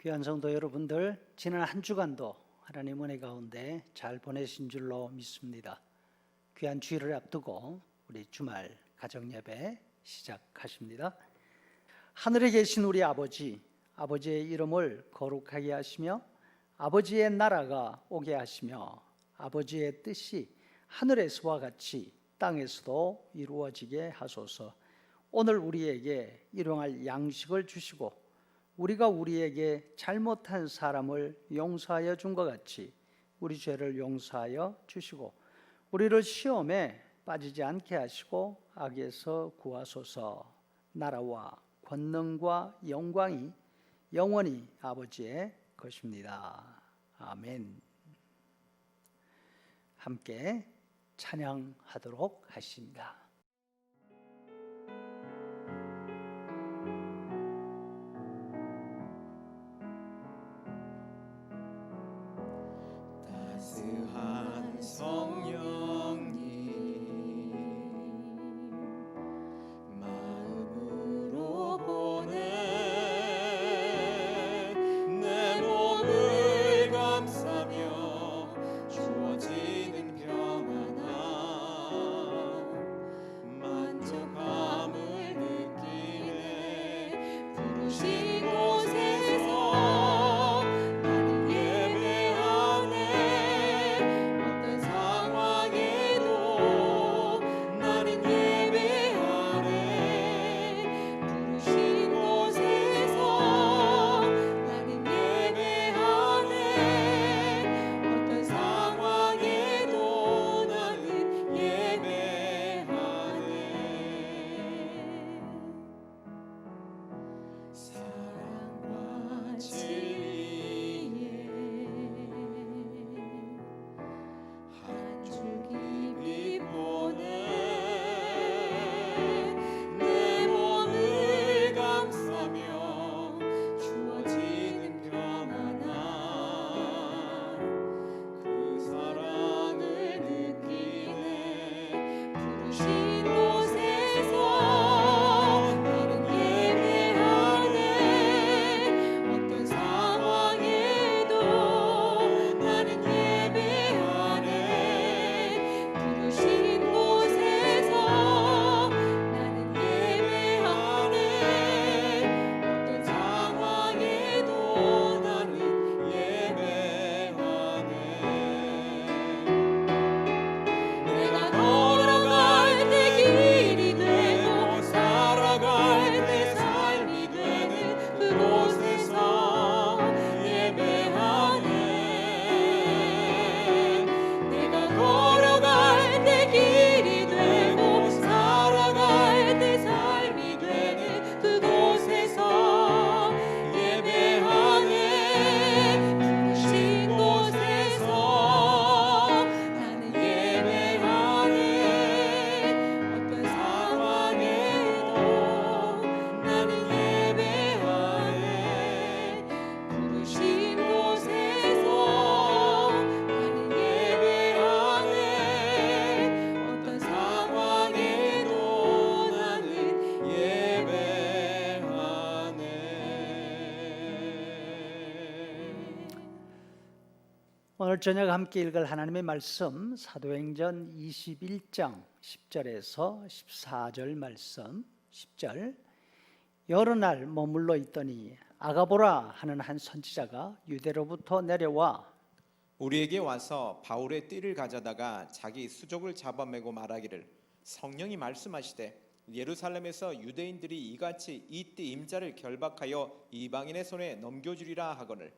귀한 성도 여러분들, 지난 한 주간도 하나님 은혜 가운데 잘 보내신 줄로 믿습니다. 귀한 주일을 앞두고 우리 주말 가정예배 시작하십니다. 하늘에 계신 우리 아버지, 아버지의 이름을 거룩하게 하시며 아버지의 나라가 오게 하시며 아버지의 뜻이 하늘에서와 같이 땅에서도 이루어지게 하소서. 오늘 우리에게 일용할 양식을 주시고 우리가 우리에게 잘못한 사람을 용서하여 준 것 같이 우리 죄를 용서하여 주시고 우리를 시험에 빠지지 않게 하시고 악에서 구하소서. 나라와 권능과 영광이 영원히 아버지의 것입니다. 아멘. 함께 찬양하도록 하십니다. 따스한 성령님 마음으로 보내 내 몸을 감싸며 주어지는 평안함 만족함을 느끼네. 부르신 곳에서 나는 예배하네. 어떤 상황에도 나는 예배하네. 부르신 곳에서 나는 예배하네. 어떤 상황에도 나는 예배하네. 사랑과 진리에 한 줄 깊이 보내 내 몸을 감싸며 주어지는 평안함 그 사랑을 느끼네. 부르신 곳에서 나는 예배하네. 어떤 상황에도 나는 예배하네. 부르신 곳에서 나는 예배하네. 어떤 상황에도 나는 예배하네. 내가 걸어갈 때 길이 되고 살아갈 때 삶이 되는 그곳에서 예배하네. 내가 걸어갈 때 길이 되고 살아갈 때 삶이 되는 그곳에서 예배하네. 부르신 곳에서 나는 예배하네. 어떤 상황에도 나는 예배하네. 부르신 곳에서 나는 예배하네. 어떤 상황에도 나는 예배하네. 오늘 저녁 함께 읽을 하나님의 말씀 사도행전 21장 10절에서 14절 말씀. 10절 여러 날 머물러 있더니 아가보라 하는 한 선지자가 유대로부터 내려와 우리에게 와서 바울의 띠를 가져다가 자기 수족을 잡아매고 말하기를 성령이 말씀하시되 예루살렘에서 유대인들이 이같이 이 띠 임자를 결박하여 이방인의 손에 넘겨주리라 하거늘.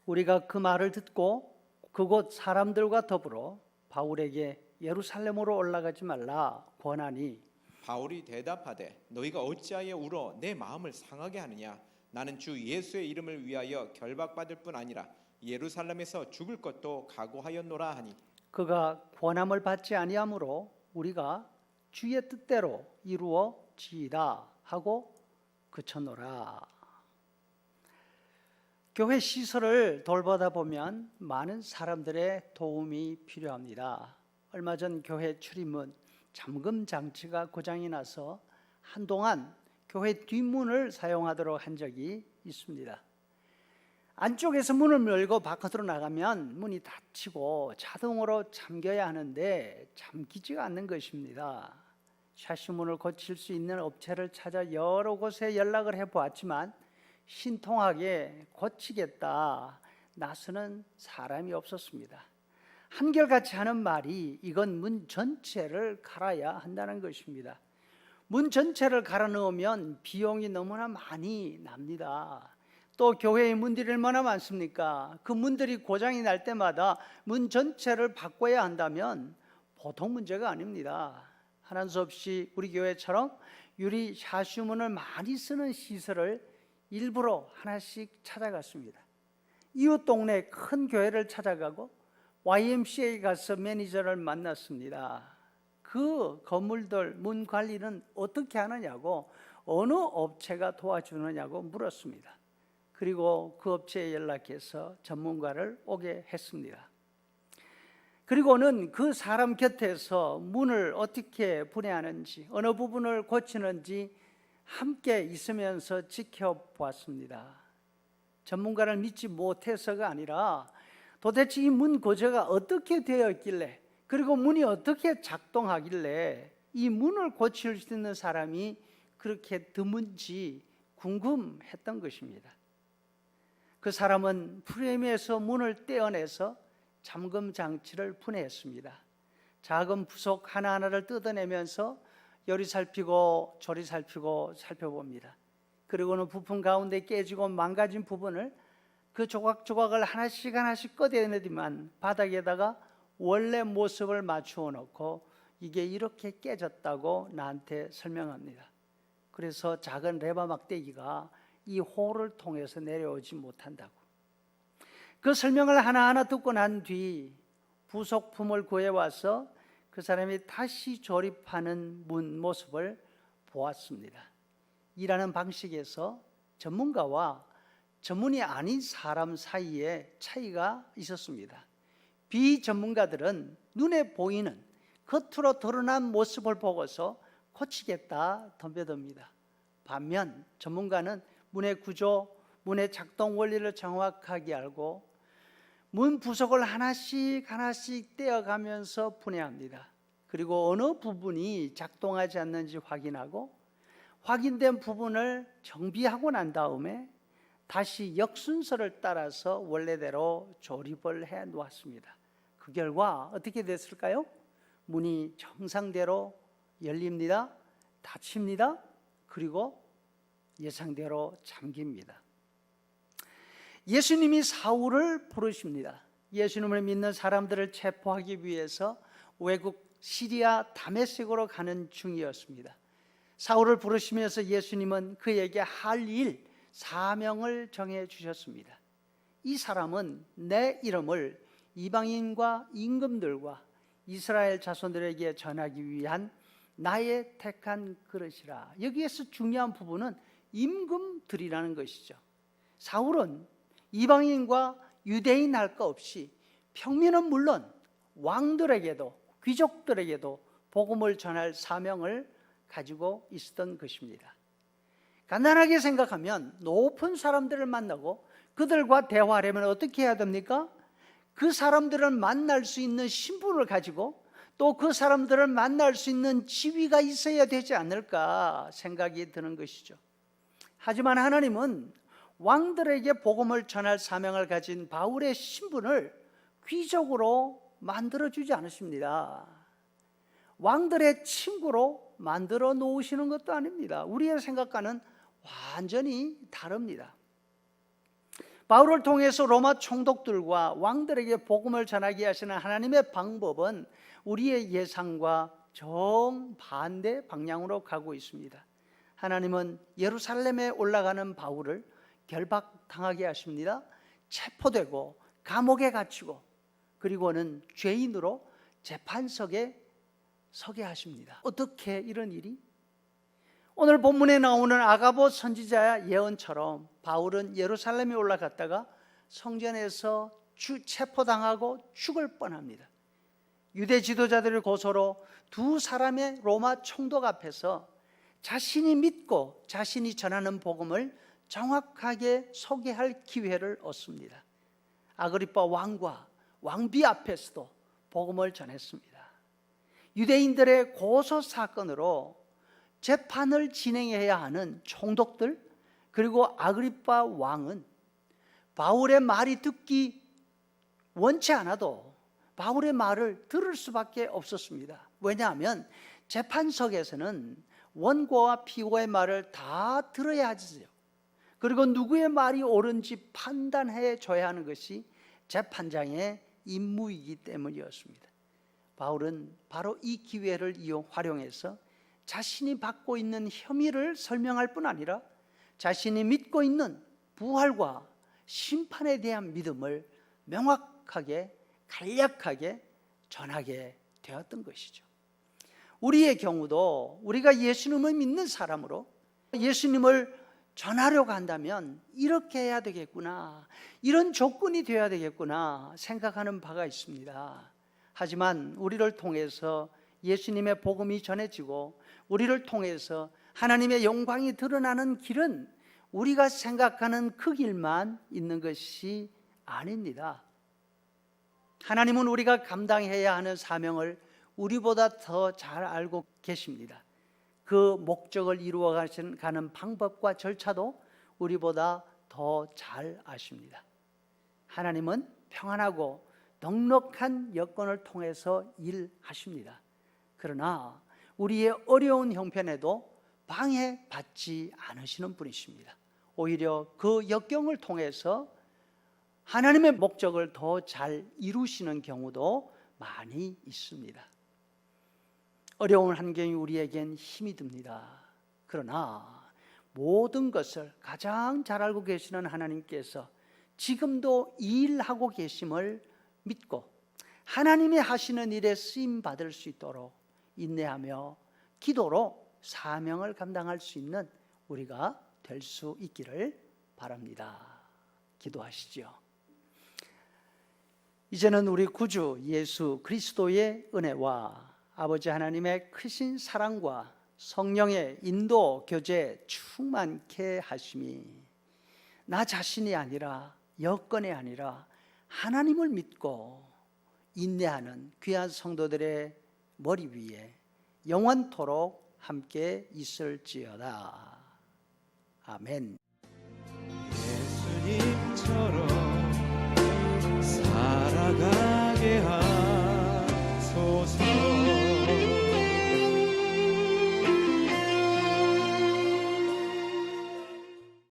우리가 그 말을 듣고 그곳 사람들과 더불어 바울에게 예루살렘으로 올라가지 말라 권하니 바울이 대답하되 너희가 어찌하여 울어 내 마음을 상하게 하느냐. 나는 주 예수의 이름을 위하여 결박받을 뿐 아니라 예루살렘에서 죽을 것도 각오하였노라 하니. 그가 권함을 받지 아니하므로 우리가 주의 뜻대로 이루어지이다 하고 그쳤노라. 교회 시설을 돌보다 보면 많은 사람들의 도움이 필요합니다. 얼마 전 교회 출입문 잠금 장치가 고장이 나서 한동안 교회 뒷문을 사용하도록 한 적이 있습니다. 안쪽에서 문을 열고 바깥으로 나가면 문이 닫히고 자동으로 잠겨야 하는데 잠기지가 않는 것입니다. 샤시문을 고칠 수 있는 업체를 찾아 여러 곳에 연락을 해보았지만 신통하게 고치겠다 나서는 사람이 없었습니다. 한결같이 하는 말이 이건 문 전체를 갈아야 한다는 것입니다. 문 전체를 갈아 넣으면 비용이 너무나 많이 납니다. 또 교회의 문들이 얼마나 많습니까? 그 문들이 고장이 날 때마다 문 전체를 바꿔야 한다면 보통 문제가 아닙니다. 하는 수 없이 우리 교회처럼 유리 샤슈문을 많이 쓰는 시설을 일부러 하나씩 찾아갔습니다. 이웃 동네 큰 교회를 찾아가고 YMCA 가서 매니저를 만났습니다. 그 건물들 문 관리는 어떻게 하느냐고, 어느 업체가 도와주느냐고 물었습니다. 그리고 그 업체에 연락해서 전문가를 오게 했습니다. 그리고는 그 사람 곁에서 문을 어떻게 분해하는지, 어느 부분을 고치는지 함께 있으면서 지켜보았습니다. 전문가를 믿지 못해서가 아니라 도대체 이 문 구조가 어떻게 되어 있길래, 그리고 문이 어떻게 작동하길래 이 문을 고칠 수 있는 사람이 그렇게 드문지 궁금했던 것입니다. 그 사람은 프레임에서 문을 떼어내서 잠금 장치를 분해했습니다. 작은 부속 하나하나를 뜯어내면서 요리 살피고 조리 살피고 살펴봅니다. 그리고는 부품 가운데 깨지고 망가진 부분을 그 조각조각을 하나씩 꺼내내더만 바닥에다가 원래 모습을 맞추어 놓고 이게 이렇게 깨졌다고 나한테 설명합니다. 그래서 작은 레바 막대기가 이 홀을 통해서 내려오지 못한다고. 그 설명을 하나하나 듣고 난 뒤 부속품을 구해와서 그 사람이 다시 조립하는 문 모습을 보았습니다. 일하는 방식에서 전문가와 전문이 아닌 사람 사이에 차이가 있었습니다. 비전문가들은 눈에 보이는 겉으로 드러난 모습을 보고서 고치겠다 덤벼듭니다. 반면 전문가는 문의 구조, 문의 작동 원리를 정확하게 알고 문 부속을 하나씩 떼어가면서 분해합니다. 그리고 어느 부분이 작동하지 않는지 확인하고 확인된 부분을 정비하고 난 다음에 다시 역순서를 따라서 원래대로 조립을 해 놓았습니다. 그 결과 어떻게 됐을까요? 문이 정상대로 열립니다. 닫힙니다. 그리고 예상대로 잠깁니다. 예수님이 사울을 부르십니다. 예수님을 믿는 사람들을 체포하기 위해서 외국 시리아 다메섹으로 가는 중이었습니다. 사울을 부르시면서 예수님은 그에게 할 일, 사명을 정해 주셨습니다. 이 사람은 내 이름을 이방인과 임금들과 이스라엘 자손들에게 전하기 위한 나의 택한 그릇이라. 여기에서 중요한 부분은 임금들이라는 것이죠. 사울은 이방인과 유대인 할 것 없이 평민은 물론 왕들에게도 귀족들에게도 복음을 전할 사명을 가지고 있었던 것입니다. 간단하게 생각하면 높은 사람들을 만나고 그들과 대화하려면 어떻게 해야 됩니까? 그 사람들을 만날 수 있는 신분을 가지고 또 그 사람들을 만날 수 있는 지위가 있어야 되지 않을까 생각이 드는 것이죠. 하지만 하나님은 왕들에게 복음을 전할 사명을 가진 바울의 신분을 귀족으로 만들어주지 않으십니다. 왕들의 친구로 만들어 놓으시는 것도 아닙니다. 우리의 생각과는 완전히 다릅니다. 바울을 통해서 로마 총독들과 왕들에게 복음을 전하게 하시는 하나님의 방법은 우리의 예상과 정반대 방향으로 가고 있습니다. 하나님은 예루살렘에 올라가는 바울을 결박당하게 하십니다. 체포되고 감옥에 갇히고 그리고는 죄인으로 재판석에 서게 하십니다. 어떻게 이런 일이? 오늘 본문에 나오는 아가보 선지자의 예언처럼 바울은 예루살렘에 올라갔다가 성전에서 체포당하고 죽을 뻔합니다. 유대 지도자들의 고소로 두 사람의 로마 총독 앞에서 자신이 믿고 자신이 전하는 복음을 정확하게 소개할 기회를 얻습니다. 아그리파 왕과 왕비 앞에서도 복음을 전했습니다. 유대인들의 고소 사건으로 재판을 진행해야 하는 총독들, 그리고 아그리파 왕은 바울의 말이 듣기 원치 않아도 바울의 말을 들을 수밖에 없었습니다. 왜냐하면 재판석에서는 원고와 피고의 말을 다 들어야 하지요. 그리고 누구의 말이 옳은지 판단해 줘야 하는 것이 재판장의 임무이기 때문이었습니다. 바울은 바로 이 기회를 활용해서 자신이 받고 있는 혐의를 설명할 뿐 아니라 자신이 믿고 있는 부활과 심판에 대한 믿음을 명확하게 간략하게 전하게 되었던 것이죠. 우리의 경우도 우리가 예수님을 믿는 사람으로 예수님을 전하려고 한다면 이렇게 해야 되겠구나, 이런 조건이 되어야 되겠구나 생각하는 바가 있습니다. 하지만 우리를 통해서 예수님의 복음이 전해지고 우리를 통해서 하나님의 영광이 드러나는 길은 우리가 생각하는 그 길만 있는 것이 아닙니다. 하나님은 우리가 감당해야 하는 사명을 우리보다 더 잘 알고 계십니다. 그 목적을 이루어가는 방법과 절차도 우리보다 더 잘 아십니다. 하나님은 평안하고 넉넉한 여건을 통해서 일하십니다. 그러나 우리의 어려운 형편에도 방해받지 않으시는 분이십니다. 오히려 그 역경을 통해서 하나님의 목적을 더 잘 이루시는 경우도 많이 있습니다. 어려운 환경이 우리에겐 힘이 듭니다. 그러나 모든 것을 가장 잘 알고 계시는 하나님께서 지금도 일하고 계심을 믿고 하나님이 하시는 일에 쓰임 받을 수 있도록 인내하며 기도로 사명을 감당할 수 있는 우리가 될 수 있기를 바랍니다. 기도하시죠. 이제는 우리 구주 예수 그리스도의 은혜와 아버지 하나님의 크신 사랑과 성령의 인도 교제 충만케 하심이 나 자신이 아니라 여건이 아니라 하나님을 믿고 인내하는 귀한 성도들의 머리 위에 영원토록 함께 있을지어다. 아멘. 예수님처럼 살아가게